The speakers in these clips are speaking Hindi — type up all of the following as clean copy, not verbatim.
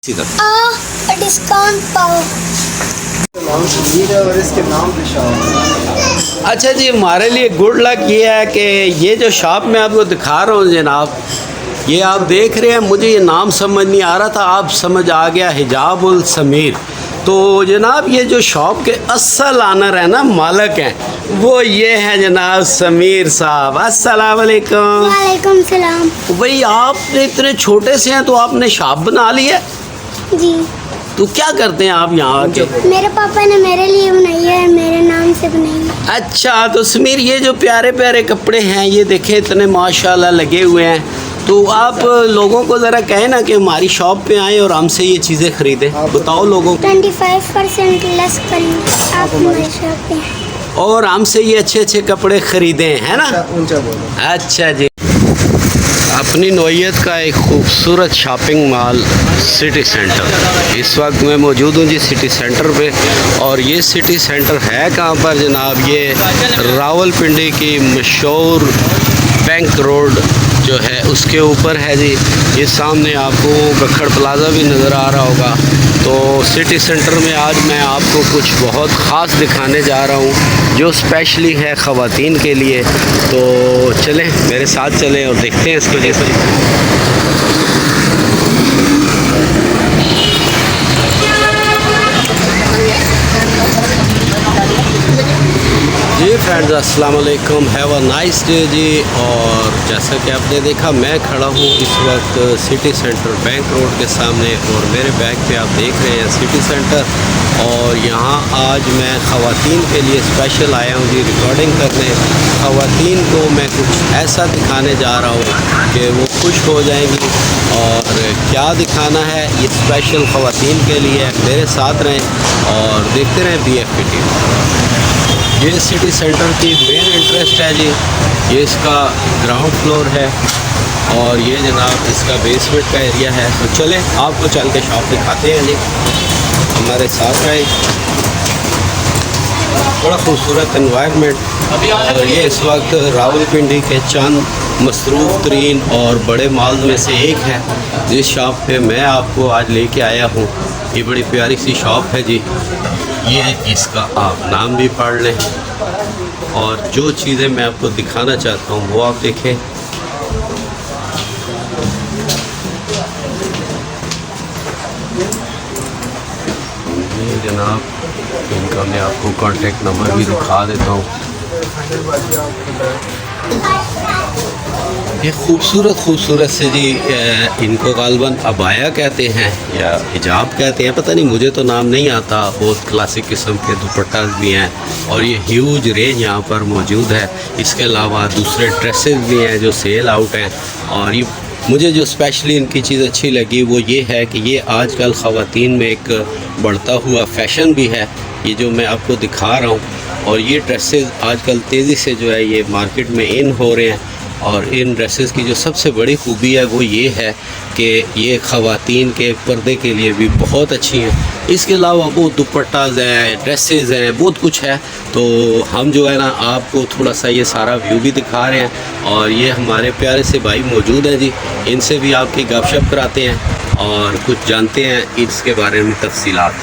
डिस्काउंट पाओ। और इसके नाम पे शॉप। अच्छा जी, हमारे लिए गुड लक ये है कि ये जो शॉप मैं आपको दिखा रहा हूँ जनाब, ये आप देख रहे हैं, मुझे ये नाम समझ नहीं आ रहा था, आप समझ आ गया, हिजाबुल समीर। तो जनाब ये जो शॉप के असल आनर है ना, मालिक हैं, वो ये हैं जनाब समीर साहब। अस्सलाम वालेकुम। वालेकुम सलाम। भाई आपने इतने छोटे से हैं तो आपने शॉप बना ली है? जी। तो क्या करते हैं आप यहाँ आके? मेरे पापा ने मेरे लिए बनाई है, मेरे नाम से बनाई है। अच्छा, तो समीर ये जो प्यारे प्यारे कपड़े हैं, ये देखे इतने माशाल्लाह लगे हुए हैं, तो आप लोगों को ज़रा कहें ना कि हमारी शॉप पे आएँ और हमसे ये चीज़ें ख़रीदें। बताओ लोगों को। 25% लेस करेंगे आप हमारी शॉप पे, और हमसे ये अच्छे अच्छे कपड़े ख़रीदें, है ना? ऊंचा बोलो। अच्छा जी। अपनी नौयत का एक खूबसूरत शॉपिंग मॉल सिटी सेंटर। इस वक्त मैं मौजूद हूँ जी सिटी सेंटर पे, और ये सिटी सेंटर है कहाँ पर जनाब? ये रावलपिंडी की मशहूर बैंक रोड जो है उसके ऊपर है जी। ये सामने आपको कक्कड़ प्लाजा भी नज़र आ रहा होगा। तो सिटी सेंटर में आज मैं आपको कुछ बहुत ख़ास दिखाने जा रहा हूँ जो स्पेशली है ख़वातीन के लिए। तो चलें मेरे साथ चलें और देखते हैं इसको। जैसे जी फ्रेंड्स, अस्सलाम वालेकुम, हैव अ नाइस डे जी। और जैसा कि आपने देखा, मैं खड़ा हूँ इस वक्त सिटी सेंटर बैंक रोड के सामने, और मेरे बैक पे आप देख रहे हैं सिटी सेंटर। और यहाँ आज मैं ख़वातीन के लिए स्पेशल आया हूँ जी रिकॉर्डिंग करने। ख़वातीन को मैं कुछ ऐसा दिखाने जा रहा हूँ कि वो खुश हो जाएंगी। और क्या दिखाना है ये स्पेशल ख़वातीन के लिए, मेरे साथ रहें और देखते रहें BFPT। ये सिटी सेंटर की मेन इंटरेस्ट है जी। ये इसका ग्राउंड फ्लोर है और ये जनाब इसका बेसमेंट का एरिया है। तो चलें आपको चल के शॉप दिखाते हैं जी, हमारे साथ रहे। बड़ा खूबसूरत एनवायरनमेंट। और ये इस वक्त रावलपिंडी के चंद मसरूफ़ तरीन और बड़े मॉल में से एक है, जिस शॉप पे मैं आपको आज लेके आया हूँ। ये बड़ी प्यारी सी शॉप है जी। ये इसका आप नाम भी पढ़ लें, और जो चीज़ें मैं आपको दिखाना चाहता हूँ वो आप देखें। ये जनाब इनका मैं आपको कांटेक्ट नंबर भी दिखा देता हूँ। ये खूबसूरत से जी, इनको गालबन अबाया कहते हैं या हिजाब कहते हैं, पता नहीं, मुझे तो नाम नहीं आता। बहुत क्लासिक किस्म के दुपट्टा भी हैं और ये ह्यूज रेंज यहाँ पर मौजूद है। इसके अलावा दूसरे ड्रेसेस भी हैं जो सेल आउट हैं। और ये मुझे जो स्पेशली इनकी चीज़ अच्छी लगी वो ये है कि ये आजकल ख़वातीन में एक बढ़ता हुआ फैशन भी है, ये जो मैं आपको दिखा रहा हूँ। और ये ड्रेसेस आजकल तेज़ी से जो है ये मार्केट में इन हो रहे हैं। और इन ड्रेसेस की जो सबसे बड़ी खूबी है वो ये है कि ये ख़वातीन के पर्दे के लिए भी बहुत अच्छी हैं। इसके अलावा बहुत दुपट्टाज हैं, ड्रेसेस हैं, बहुत कुछ है। तो हम जो है ना आपको थोड़ा सा ये सारा व्यू भी दिखा रहे हैं। और ये हमारे प्यारे से भाई मौजूद हैं जी, इनसे भी आपकी गपशप कराते हैं और कुछ जानते हैं इसके बारे में तफसीलात।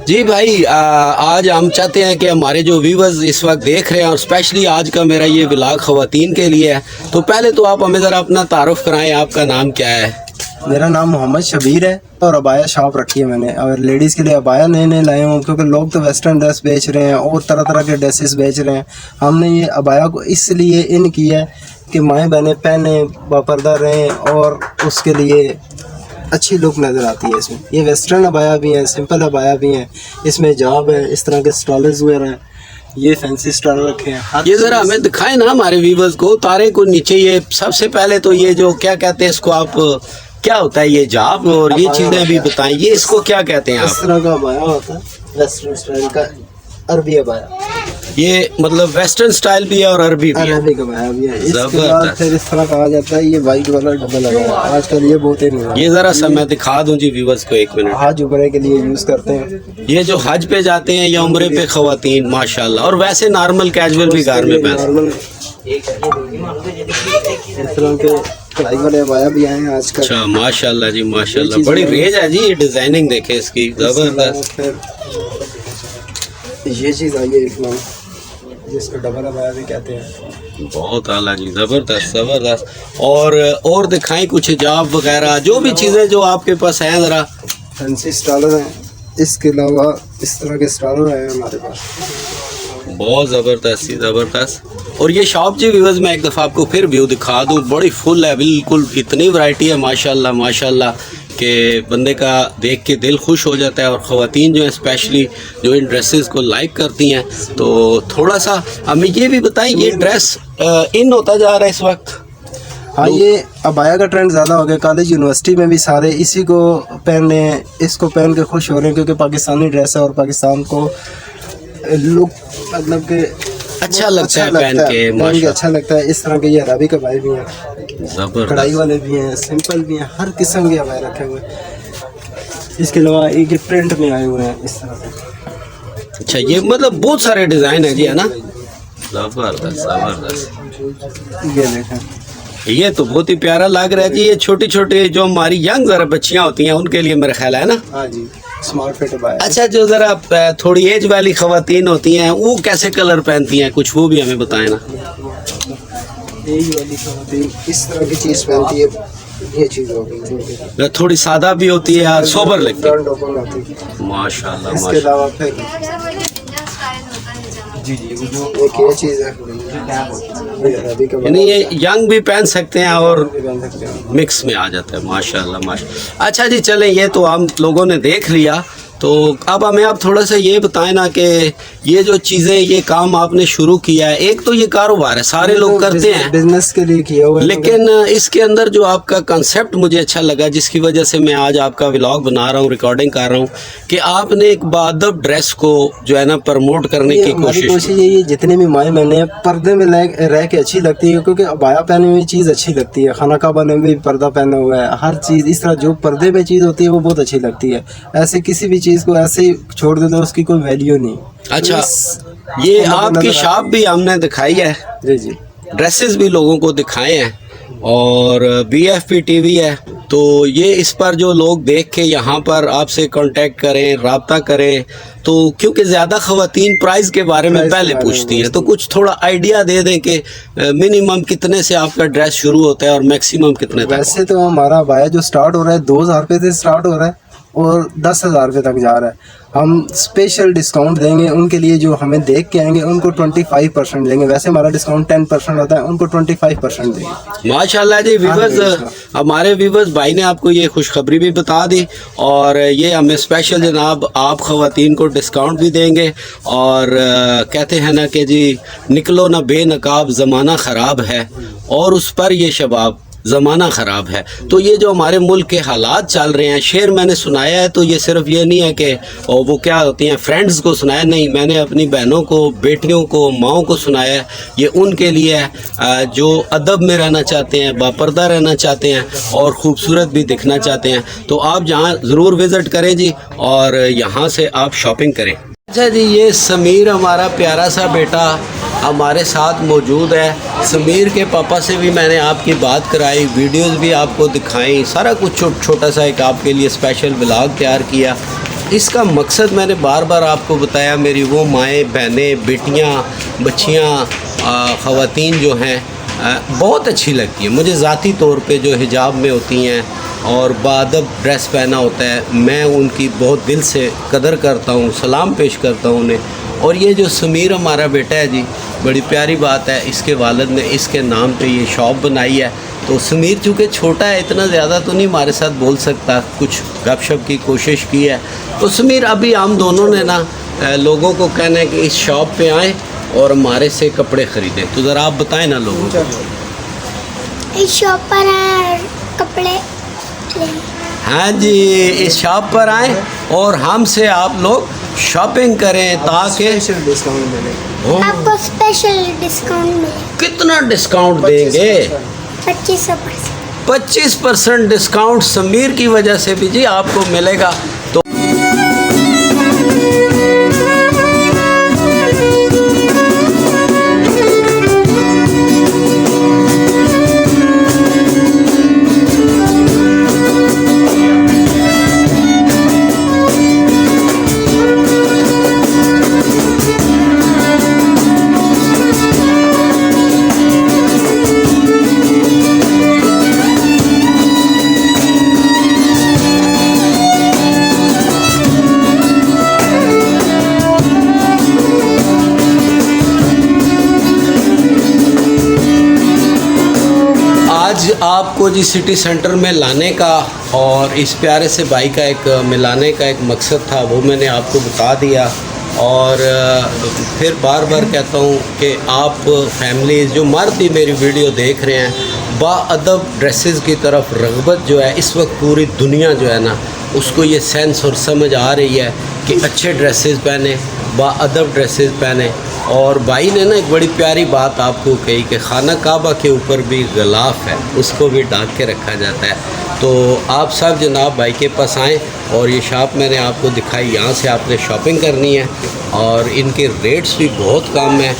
जी भाई, आज हम चाहते हैं कि हमारे जो व्यूवर्स इस वक्त देख रहे हैं, और स्पेशली आज का मेरा ये व्लॉग ख़वातीन के लिए है, तो पहले तो आप हमें ज़रा अपना तारुफ कराएं, आपका नाम क्या है? मेरा नाम मोहम्मद शबीर है और अबाया शॉप रखी है मैंने, और लेडीज़ के लिए अबाया नए नए लाए हूँ, क्योंकि लोग तो वेस्टर्न ड्रेस बेच रहे हैं और तरह तरह के ड्रेसेस बेच रहे हैं। हमने ये अबाया को इसलिए इन किया है कि माएँ बहनें पहने, बापर्दा रहें और उसके लिए अच्छी लुक नज़र आती है इसमें। ये वेस्टर्न अबाया भी हैं, सिंपल अबाया भी हैं, इसमें जाब है, इस तरह के स्टॉलर्स वगैरह हैं, ये फैंसी स्टॉल रखे हैं। ये ज़रा हमें दिखाएं ना हमारे व्यूवर्स को, तारे को नीचे। ये सबसे पहले तो ये जो क्या कहते हैं इसको, आप क्या होता है ये जाब, और ये चीज़ें भी बताएं, ये इसको क्या कहते हैं? इस तरह का अबाया होता है, वेस्टर्न स्टाइल का अरबी अबाया। ये मतलब वेस्टर्न स्टाइल भी है और अरबी भी है। अरबी का अबाया भी है। इसके बाद फिर इस तरह कहा जाता है ये वाइट वाला डबल अबाया, आजकल ये बहुत ही नहीं। ये ज़रा सा मैं दिखा दूं जी व्यूवर्स को, एक मिनट। हज उम्रे के लिए यूज़ करते हैं। ये जो हज पे जाते हैं या उम्रे पे ख़वातीन, माशाल्लाह, और वैसे नॉर्मल कैजुअल भी घर में पहनते हैं। इस तरह के कढ़ाई वाले अबाया भी आए हैं आजकल। अच्छा माशाल्लाह जी माशाल्लाह, बड़ी रेंज है जी। ये डिजाइनिंग देखे इसकी, जबरदस्त। फिर ये चीज़ आई है एक नाम, जिसको डबल अबाया भी कहते हैं। बहुत आला जी, जबरदस्त जबरदस्त। और दिखाएं कुछ हिजाब वगैरह, जो भी चीज़ें जो आपके पास हैं ज़रा। फैंसी स्टालर हैं, इसके अलावा इस तरह के स्टालर हैं हमारे पास। बहुत ज़बरदस्त ज़बरदस्त। और ये शॉप जी व्यूअर्स, मैं एक दफ़ा आपको फिर व्यू दिखा दूँ, बड़ी फुल है बिल्कुल, इतनी वैरायटी है माशाल्लाह माशाल्लाह कि बंदे का देख के दिल खुश हो जाता है। और ख़वातीन जो है स्पेशली जो इन ड्रेसेस को लाइक करती हैं, तो थोड़ा सा हमें ये भी बताएं, ये ड्रेस इन होता जा रहा है इस वक्त? हाँ, ये अबाया का ट्रेंड ज़्यादा हो गया। कॉलेज यूनिवर्सिटी में भी सारे इसी को पहन रहे हैं, इसको पहन के खुश हो रहे हैं, क्योंकि पाकिस्तानी ड्रेस है और पाकिस्तान को लुक मतलब के अच्छा लगता है पहन के, माशाल्लाह अच्छा लगता है। इस तरह के ये अरबी कबाई भी हैं, कढ़ाई वाले भी हैं, सिंपल भी हैं, हर किस्म के अबाया रखे हुए हैं। इसके अलावा एक प्रिंट में आए हुए हैं इस तरह के। अच्छा, ये मतलब बहुत सारे डिज़ाइन है जी, है ना? ज़बरदस्त ज़बरदस्त। ये देखें, ये तो बहुत ही प्यारा लग रहा है जी। ये छोटी छोटी जो हमारी यंग ज़रा बच्चियाँ होती हैं, उनके लिए मेरा ख्याल है ना? हाँ जी, स्मार्ट फिट अबाया। अच्छा, जो ज़रा थोड़ी एज वाली ख़वातीन होती हैं, वो कैसे कलर पहनती हैं, कुछ वो भी हमें बताएं ना। एज वाली ख़वातीन इस तरह की चीज़ पहनती है, ये चीज़ होगी थोड़ी सादा भी होती है और सोबर लगती है। फ्रंट ओपन होती है। माशाल्लाह इसके माशाल्लाह। अलावा फिर जी एक ये चीज़ है, ये अरबी का यानी ये यंग भी पहन सकते हैं और पहन सकते हैं। मिक्स में आ जाता है, माशाल्लाह माशाल्लाह। अच्छा जी, चलें, ये तो हम लोगों ने देख लिया, तो अब हमें आप थोड़ा सा ये बताएं ना कि ये जो चीज़ें, ये काम आपने शुरू किया है, एक तो ये कारोबार है, सारे लोग करते हैं, बिजनेस के लिए किया हुआ है, लेकिन इसके अंदर जो आपका कंसेप्ट मुझे अच्छा लगा, जिसकी वजह से मैं आज आपका व्लॉग बना रहा हूँ, रिकॉर्डिंग कर रहा हूँ, कि आपने एक बाअदब ड्रेस को जो है ना प्रमोट करने की कोशिश की। यही जितने भी माएँ बहने पर्दे में रह के अच्छी लगती है, क्योंकि अबाया पहने हुई चीज़ अच्छी लगती है, खाना का बने हुए पर्दा पहना हुआ है, हर चीज़ इस तरह जो पर्दे में चीज़ होती है वो बहुत अच्छी लगती है। ऐसे किसी भी चीज़ को ऐसे ही छोड़ दे तो उसकी कोई वैल्यू नहीं। अच्छा, ये आपकी शॉप भी हमने दिखाई है, जी जी, ड्रेसेस भी लोगों को दिखाए हैं, और BFP TV है, तो ये इस पर जो लोग देख के यहाँ पर आपसे कांटेक्ट करें, राब्ता करें, तो क्योंकि ज़्यादा ख़वातीन प्राइस के बारे में पहले पूछती हैं, तो कुछ थोड़ा आइडिया दे दें कि मिनिमम कितने से आपका ड्रेस शुरू होता है और मैक्सिमम कितने तक? वैसे तो हमारा अबाया जो स्टार्ट हो रहा है 2000 रुपये से स्टार्ट हो रहा है और 10,000 रुपये तक जा रहा है। हम स्पेशल डिस्काउंट देंगे उनके लिए जो हमें देख के आएंगे, उनको 25% देंगे। वैसे हमारा डिस्काउंट 10% होता है, उनको 25% देंगे। माशाल्लाह जी। व्यूवर्स, हमारे व्यूवर्स भाई ने आपको ये खुशखबरी भी बता दी, और ये हमें स्पेशल जनाब आप ख़वातीन को डिस्काउंट भी देंगे, और कहते हैं ना कि जी निकलो ना बेनकाब, ज़माना ख़राब है, और उस पर ये शबाब ज़माना ख़राब है। तो ये जो हमारे मुल्क के हालात चल रहे हैं, शेर मैंने सुनाया है, तो ये सिर्फ ये नहीं है कि वो क्या होती हैं फ्रेंड्स को सुनाया, नहीं, मैंने अपनी बहनों को, बेटियों को, माओं को सुनाया है। ये उनके लिए है जो अदब में रहना चाहते हैं, बापर्दा रहना चाहते हैं और ख़ूबसूरत भी दिखना चाहते हैं। तो आप जहाँ ज़रूर विज़िट करें जी, और यहाँ से आप शॉपिंग करें। अच्छा जी, ये समीर हमारा प्यारा सा बेटा हमारे साथ मौजूद है। समीर के पापा से भी मैंने आपकी बात कराई, वीडियोस भी आपको दिखाई, सारा कुछ छोटा सा एक आपके लिए स्पेशल व्लॉग तैयार किया। इसका मकसद मैंने बार बार आपको बताया, मेरी वो माएँ, बहनें, बेटियाँ, बच्चियाँ, ख़वातीन जो हैं बहुत अच्छी लगती है मुझे ज़ाती तौर पे, जो हिजाब में होती हैं और बाअदब ड्रेस पहना होता है, मैं उनकी बहुत दिल से कदर करता हूँ, सलाम पेश करता हूँ उन्हें। और ये जो समीर हमारा बेटा है जी, बड़ी प्यारी बात है, इसके वालिद ने इसके नाम पे ये शॉप बनाई है। तो समीर चूँकि छोटा है, इतना ज़्यादा तो नहीं हमारे साथ बोल सकता, कुछ गपशप की कोशिश की है। तो समीर, अभी हम दोनों ने ना लोगों को कहना है कि इस शॉप पे आएँ और हमारे से कपड़े ख़रीदें, तो ज़रा आप बताएं ना लोगों को। इस शॉप पर आए कपड़े लें। हाँ जी, इस शॉप पर आएँ और हमसे आप लोग शॉपिंग करें, ताकि डिस्काउंट मिलेगा। आपको स्पेशल डिस्काउंट मिलेगा। कितना डिस्काउंट देंगे? 25%। 25% डिस्काउंट समीर की वजह से भी जी आपको मिलेगा। तो आपको जी सिटी सेंटर में लाने का और इस प्यारे से भाई का एक मिलाने का एक मकसद था, वो मैंने आपको बता दिया। और फिर बार बार कहता हूँ कि आप फैमिली जो मर्द भी मेरी वीडियो देख रहे हैं, बाअदब ड्रेसेस की तरफ रग़बत जो है इस वक्त पूरी दुनिया जो है ना, उसको ये सेंस और समझ आ रही है कि अच्छे ड्रेसेस पहने, बाअदब ड्रेसेस पहने। और भाई ने ना एक बड़ी प्यारी बात आपको कही कि खाना काबा के ऊपर भी गिलाफ है, उसको भी ढक के रखा जाता है। तो आप सब जनाब भाई के पास आएँ और ये शॉप मैंने आपको दिखाई, यहाँ से आपने शॉपिंग करनी है और इनके रेट्स भी बहुत कम है।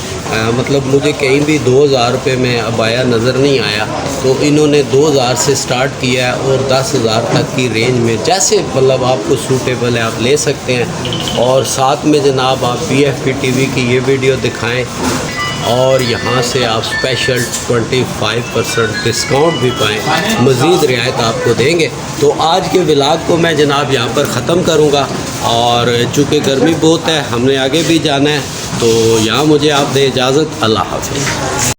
मतलब मुझे कहीं भी 2000 रुपये में अबाया नज़र नहीं आया, तो इन्होंने 2000 से स्टार्ट किया है और 10,000 तक की रेंज में जैसे मतलब आपको सूटेबल है आप ले सकते हैं। और साथ में जनाब आप PFP TV की ये वीडियो दिखाएं और यहाँ से आप स्पेशल 25% डिस्काउंट भी पाएँ, मज़ीद रियायत आपको देंगे। तो आज के व्लॉग को मैं जनाब यहाँ पर ख़त्म करूँगा और चूँकि गर्मी बहुत है, हमने आगे भी जाना है, तो यहाँ मुझे आप दें इजाज़त। अल्लाह हाफ़िज़।